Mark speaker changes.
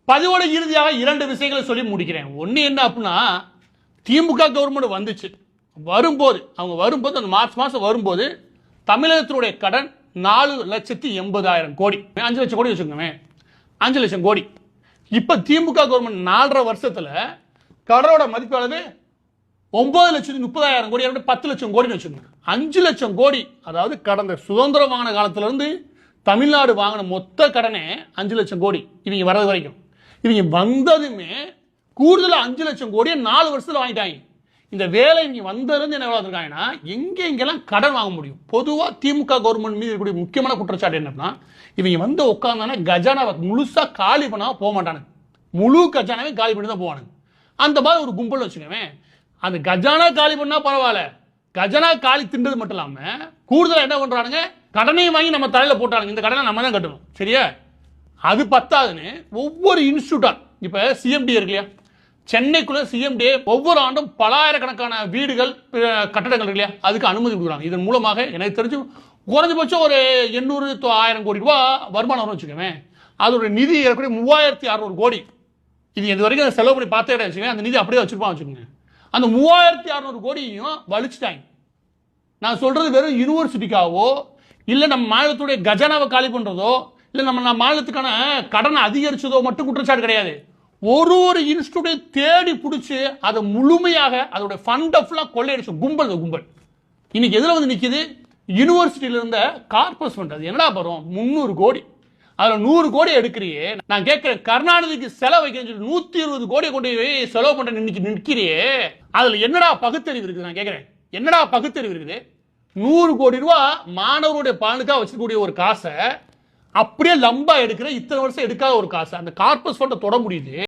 Speaker 1: பதிவோட இறுதியாக 2 விஷயங்களை சொல்லி முடிக்கிறேன். ஒன்று என்ன அப்படின்னா, திமுக கவர்மெண்ட் வந்துச்சு, அவங்க வரும்போது அந்த மார்ச் மாதம் வரும்போது தமிழகத்தினுடைய கடன் 4,80,000 கோடி, 5 லட்சம் கோடி வச்சுக்கோங்க, 5 லட்சம் கோடி. இப்போ திமுக கவர்மெண்ட் 4.5 வருஷத்துல கடனோட மதிப்பு அளவு 9,30,000 கோடி, 10 லட்சம் கோடின்னு வச்சுக்கோங்க. 5 லட்சம் கோடி, அதாவது கடந்த சுதந்திரம் வாங்கின காலத்துல இருந்து தமிழ்நாடு வாங்கின மொத்த கடனே 5 லட்சம் கோடி. இவங்க வர்றது வரைக்கும், இவங்க வந்ததுமே கூடுதலா 5 லட்சம் கோடியை 4 வருஷத்துல வாங்கிட்டாங்க. இந்த வேலை இவங்க வந்ததுலேருந்து என்ன வளர்த்துருக்காங்கன்னா, எங்கெல்லாம் கடன் வாங்க முடியும். பொதுவாக திமுக கவர்மெண்ட் மீது இருக்கக்கூடிய முக்கியமான குற்றச்சாட்டு என்னன்னா, இவங்க வந்து உட்காந்தானே கஜானாவை முழுசா காலி பண்ணாம போக மாட்டானுங்க. முழு கஜானாவே காலி பண்ணி தான் போவானுங்க. அந்த மாதிரி ஒரு கும்பல் வச்சுக்கோங்க. அந்த கஜானா காலி பண்ணா பரவாயில்ல, கஜானா காலி தின்றது மட்டும் இல்லாம கூடுதலாக என்ன பண்றானுங்க, கடனையும் வாங்கி நம்ம தலையில போட்டானுங்க. இந்த கடனை நம்ம தான் கட்டணும், சரியா? அது பத்தாதுன்னு ஒவ்வொரு இன்ஸ்டியூட்டா, இப்ப சிஎம்டி இருக்கு இல்லையா, சென்னைக்குள்ள சிஎம்டி ஒவ்வொரு ஆண்டும் பலாயிரக்கணக்கான வீடுகள் கட்டடங்கள் இருக்கு இல்லையா, அதுக்கு அனுமதி கொடுக்குறாங்க. இதன் மூலமாக எனக்கு தெரிஞ்சு குறைஞ்சபட்சம் ஒரு 800-1000 கோடி ரூபாய் வருமானம் வரும் வச்சுக்கோங்க. அதோட நிதி ஏற்கனவே 3600 கோடி. இது இது வரைக்கும் செலவு பண்ணி பார்த்தே வச்சுக்கோங்க. அந்த நிதி அப்படியே வச்சிருப்பான் வச்சுக்கோங்க. அந்த 3600 கோடியையும் வலிச்சுட்டாங்க. நான் சொல்றது வெறும் யூனிவர்சிட்டிக்காவோ இல்லை நம்ம மாநிலத்துடைய கஜானாவை காலி பண்றதோ இல்லை நம்ம மாநிலத்துக்கான கடனை அதிகரிச்சதோ மட்டும் குற்றச்சாட்டு கிடையாது. ஒரு இன்ஸ்டியூட்டை தேடி பிடிச்சி அதை முழுமையாக அதோட ஃபண்டை ஃபுல்லாக கொள்ளையடிச்ச கும்பல். இன்னைக்கு எதில் வந்து நிற்கிது? யூனிவர்சிட்டியில இருந்த கார்பஸ் ஃபண்ட். அது என்னடா வரும்? 300 கோடி. அதில் 100 கோடி எடுக்கிறியே. நான் கேட்கிறேன், கருணாநிதிக்கு செலவு வைக்கிறேன் 120 கோடி கொண்டு செலவு பண்ற நிற்கிறியே, அதில் என்னடா பகுத்தறிவு இருக்குது? நான் கேட்கிறேன், என்னடா பகுத்தறிவு இருக்குது? 100 கோடி ரூபாய் மாணவருடைய பலனுக்காக வச்சிருக்கக்கூடிய ஒரு காசை அப்படியே லம்பா எடுக்கிற, இத்தனை வருஷம் எடுக்காத ஒரு காசை அந்த கார்பஸ் ஃபண்டை தொட முடியுது.